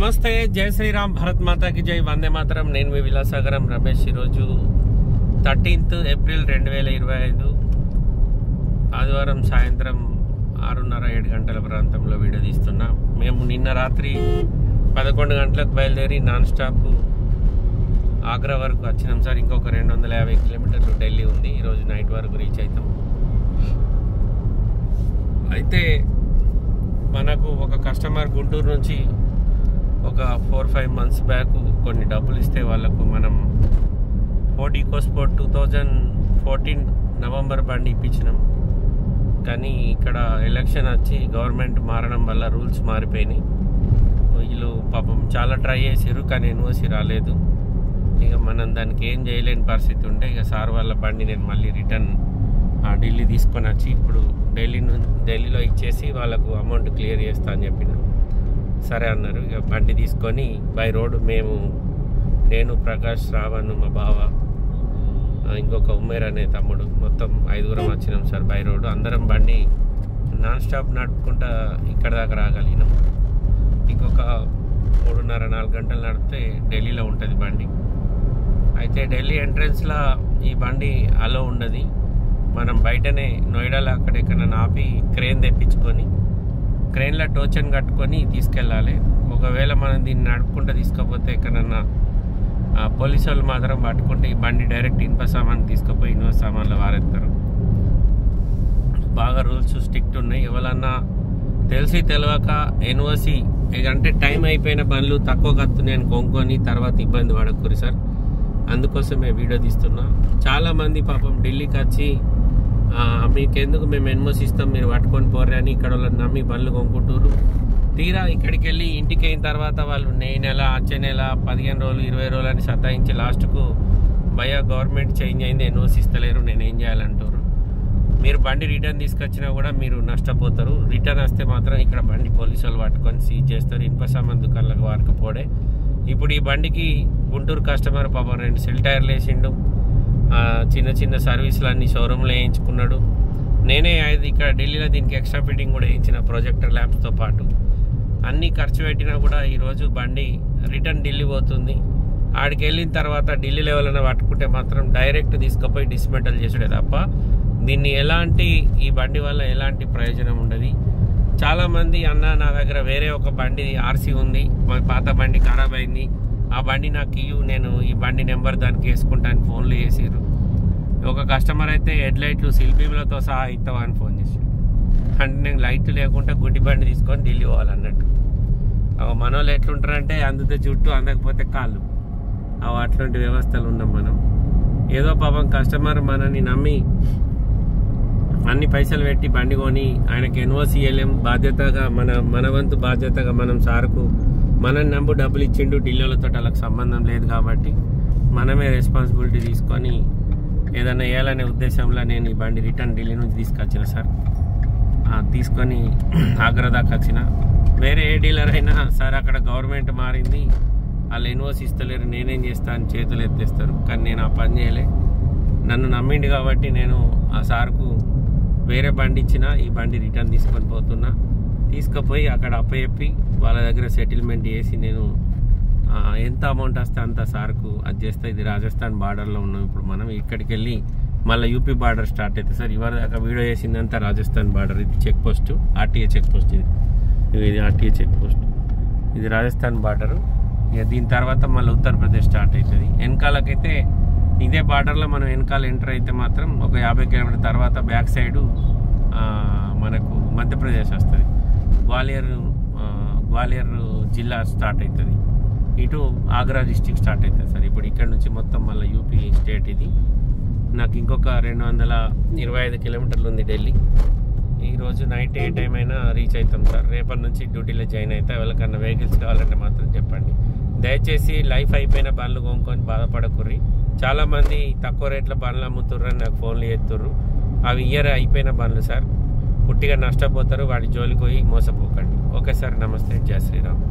నమస్తే, జై శ్రీరామ్, భారత్ మాతాకి జై, వందే మాతరం. నేను మీ విలాసాగరం రమేష్. ఈరోజు 13th ఏప్రిల్ 2025 ఆదివారం సాయంత్రం 6:30-7 గంటల ప్రాంతంలో వీడియో తీస్తున్నా. మేము నిన్న రాత్రి 11 గంటలకు బయలుదేరి నాన్ స్టాప్ ఆగ్రా వరకు వచ్చినాం సార్. ఇంకొక 250 కిలోమీటర్లు ఢిల్లీ ఉంది. ఈరోజు నైట్ వరకు రీచ్ అవుతాం. అయితే మనకు ఒక కస్టమర్ గుంటూరు నుంచి ఒక 4-5 months బ్యాక్ కొన్ని డబ్బులు ఇస్తే వాళ్ళకు మనం ఫోర్డ్ ఈకోస్పోర్ట్ 2014 నవంబర్ బండి ఇప్పించినాం. కానీ ఇక్కడ ఎలక్షన్ వచ్చి గవర్నమెంట్ మారడం వల్ల రూల్స్ మారిపోయినాయి. వీళ్ళు పాపం చాలా ట్రై చేసారు, కానీ ఎన్ఓసి రాలేదు. ఇక మనం దానికి ఏం చేయలేని పరిస్థితి ఉంటే ఇక సార్ వాళ్ళ బండి నేను మళ్ళీ రిటర్న్ ఢిల్లీ తీసుకొని వచ్చి ఇప్పుడు ఢిల్లీలో ఇచ్చేసి వాళ్ళకు అమౌంట్ క్లియర్ చేస్తా అని చెప్పిన. సరే అన్నారు. ఇక బండి తీసుకొని బై రోడ్ నేను ప్రకాష్, శ్రావణ్, మా బావ, ఇంకొక ఉమేర్ అనే తమ్ముడు, మొత్తం 5 వచ్చినాం సార్ బై రోడ్. అందరం బండి నాన్ స్టాప్ నడుపుకుంటా ఇక్కడ దాకా రాగలిగినాం. ఇంకొక 3.5-4 గంటలు నడిపితే ఢిల్లీలో ఉంటుంది బండి. అయితే ఢిల్లీ ఎంట్రన్స్లో ఈ బండి అలో ఉండదు. మనం బయటనే నోయిడాలో అక్కడెక్కడ ఆపి క్రేన్ తెప్పించుకొని క్రేన్లో టోచన్ కట్టుకొని తీసుకెళ్ళాలి. ఒకవేళ మనం దీన్ని నడుపుకుంటూ తీసుకపోతే ఎక్కడన్నా పోలీసు వాళ్ళు మాత్రం పట్టుకుంటే ఈ బండి డైరెక్ట్ ఇనుప సామాన్ తీసుకుపోయి ఇనుప సామాన్లు వారెత్తారు. బాగా రూల్స్ స్ట్రిక్ట్ ఉన్నాయి. ఎవరన్నా తెలిసి తెలియక ఎన్ఓసి అంటే టైం అయిపోయిన బండ్లు తక్కువ కత్తున్నాయని కొనుక్కొని తర్వాత ఇబ్బంది పడకూరి సార్. అందుకోసమే వీడియో తీస్తున్నా. చాలామంది పాపం ఢిల్లీకి వచ్చి మీకెందుకు మేము ఎన్ఓసి ఇస్తాం, మీరు పట్టుకొని పోర్రే అని ఇక్కడ వాళ్ళని నమ్మి బండ్లు కొనుక్కుంటారు. తీరా ఇక్కడికి వెళ్ళి ఇంటికి అయిన తర్వాత వాళ్ళు నెల, వచ్చే నెల, 15 రోజులు, 20 రోజులు అని సతాయించి లాస్ట్కు భయ గవర్నమెంట్ చేంజ్ అయింది, ఎన్ఓసి ఇస్తలేరు, నేను ఏం చేయాలంటారు. మీరు బండి రిటర్న్ తీసుకొచ్చినా కూడా మీరు నష్టపోతారు. రిటర్న్ వస్తే మాత్రం ఇక్కడ బండి పోలీసు వాళ్ళు పట్టుకొని సీజ్ చేస్తారు. ఇనుప సామాన్ దుకాణాలకు వారకపోడే. ఇప్పుడు ఈ బండికి గుంటూరు కస్టమర్ పాపం 2 సెల్ టైర్లు వేసిండు. చిన్న సర్వీసులు అన్ని షోరూంలో వేయించుకున్నాడు. నేనే ఇక్కడ ఢిల్లీలో దీనికి ఎక్స్ట్రా ఫిట్టింగ్ కూడా వేయించిన, ప్రొజెక్టర్ ల్యాంప్స్తో పాటు అన్నీ ఖర్చు పెట్టినా కూడా ఈరోజు బండి రిటర్న్ ఢిల్లీ పోతుంది. ఆడికి వెళ్ళిన తర్వాత ఢిల్లీ లెవెల్న పట్టుకుంటే మాత్రం డైరెక్ట్ తీసుకుపోయి డిస్మెంటల్ చేసుడే తప్ప దీన్ని ఈ బండి వల్ల ఎలాంటి ప్రయోజనం ఉండదు. చాలామంది నా దగ్గర వేరే ఒక బండి ఆర్సీ ఉంది, మా పాత బండి ఖరాబ్ అయింది, ఆ బండి నాకు నేను ఈ బండి నెంబర్ దానికి వేసుకుంటాను ఫోన్లు చేసిర్రు. ఒక కస్టమర్ అయితే హెడ్ లైట్లు సిల్బీమ్లతో సహా ఇస్తావా అని ఫోన్ చేసాడు. అంటే నేను లైట్లు లేకుండా గుడ్డి బండి తీసుకొని ఢిల్లీ పోవాలన్నట్టు. మనోళ్ళు ఎట్లుంటారంటే అందితే జుట్టు, అందకపోతే కాళ్ళు, అట్లాంటి వ్యవస్థలు ఉన్నాం మనం. ఏదో పాపం కస్టమర్ మనని నమ్మి అన్ని పైసలు పెట్టి బండి కొని ఆయనకి ఎన్ఓసి ఇవ్వలేం. బాధ్యతగా మన వంతు బాధ్యతగా మనం సార్కు మనని నమ్ము డబ్బులు ఇచ్చిండు. ఢిల్లీలతో వాళ్ళకి సంబంధం లేదు కాబట్టి మనమే రెస్పాన్సిబిలిటీ తీసుకొని ఏదైనా వేయాలనే ఉద్దేశంలో నేను ఈ బండి రిటర్న్ ఢిల్లీ నుంచి తీసుకొచ్చిన సార్. తీసుకొని ఆగ్రా దాకా వచ్చిన. వేరే ఏ డీలర్ అయినా సార్ అక్కడ గవర్నమెంట్ మారింది, వాళ్ళు ఎన్ఓసి ఇస్తలేరు, నేనేం చేస్తా అని చేతులు ఎత్తేస్తారు. కానీ నేను ఆ పని చేయలే. నన్ను నమ్మిండు కాబట్టి నేను ఆ సార్కు వేరే బండి ఇచ్చిన, ఈ బండి రిటర్న్ తీసుకొని పోతున్నా. తీసుకుపోయి అక్కడ అప్పచెప్పి వాళ్ళ దగ్గర సెటిల్మెంట్ చేసి నేను ఎంత అమౌంట్ వస్తే అంత సార్కు అది చేస్తే. ఇది రాజస్థాన్ బార్డర్లో ఉన్నాం ఇప్పుడు మనం. ఇక్కడికి వెళ్ళి మళ్ళీ యూపీ బార్డర్ స్టార్ట్ అవుతుంది సార్. ఇవాళ దాకా వీడియో చేసిందంతా రాజస్థాన్ బార్డర్. ఇది check post, RTA check post. ఇది ఆర్టీఏ చెక్ పోస్ట్, ఇది రాజస్థాన్ బార్డరు. ఇక దీని తర్వాత మళ్ళీ ఉత్తరప్రదేశ్ స్టార్ట్ అవుతుంది. వెనకాలకైతే ఇదే బార్డర్లో మనం వెనకాల ఎంటర్ అయితే మాత్రం ఒక 50 కిలోమీటర్ తర్వాత బ్యాక్ సైడు మనకు మధ్యప్రదేశ్ వస్తుంది. గ్వాలియర్ జిల్లా స్టార్ట్ అవుతుంది. ఇటు ఆగ్రా డిస్టిక్ స్టార్ట్ అవుతుంది సార్. ఇప్పుడు ఇక్కడ నుంచి మొత్తం మళ్ళీ యూపీ స్టేట్ ఇది. నాకు ఇంకొక 225 కిలోమీటర్లు ఉంది ఢిల్లీ. ఈరోజు నైట్ ఏ టైం అయినా రీచ్ అవుతాం సార్. రేపటి నుంచి డ్యూటీలో జాయిన్ అవుతా. ఎవరికన్నా వెహికల్స్ కావాలంటే మాత్రం చెప్పండి. దయచేసి లైఫ్ అయిపోయిన బండ్లు కొనుక్కొని బాధపడకుర్రి. చాలామంది తక్కువ రేట్ల బండ్లు అమ్ముతుర్రని నాకు ఫోన్లు చేస్తుర్రు. అవి అయిపోయిన బండ్లు సార్. పుట్టిగా నష్టపోతారు. వాడి జోలికి పోయి మోసపోకండి. ఓకే సార్, నమస్తే, జై శ్రీరామ్.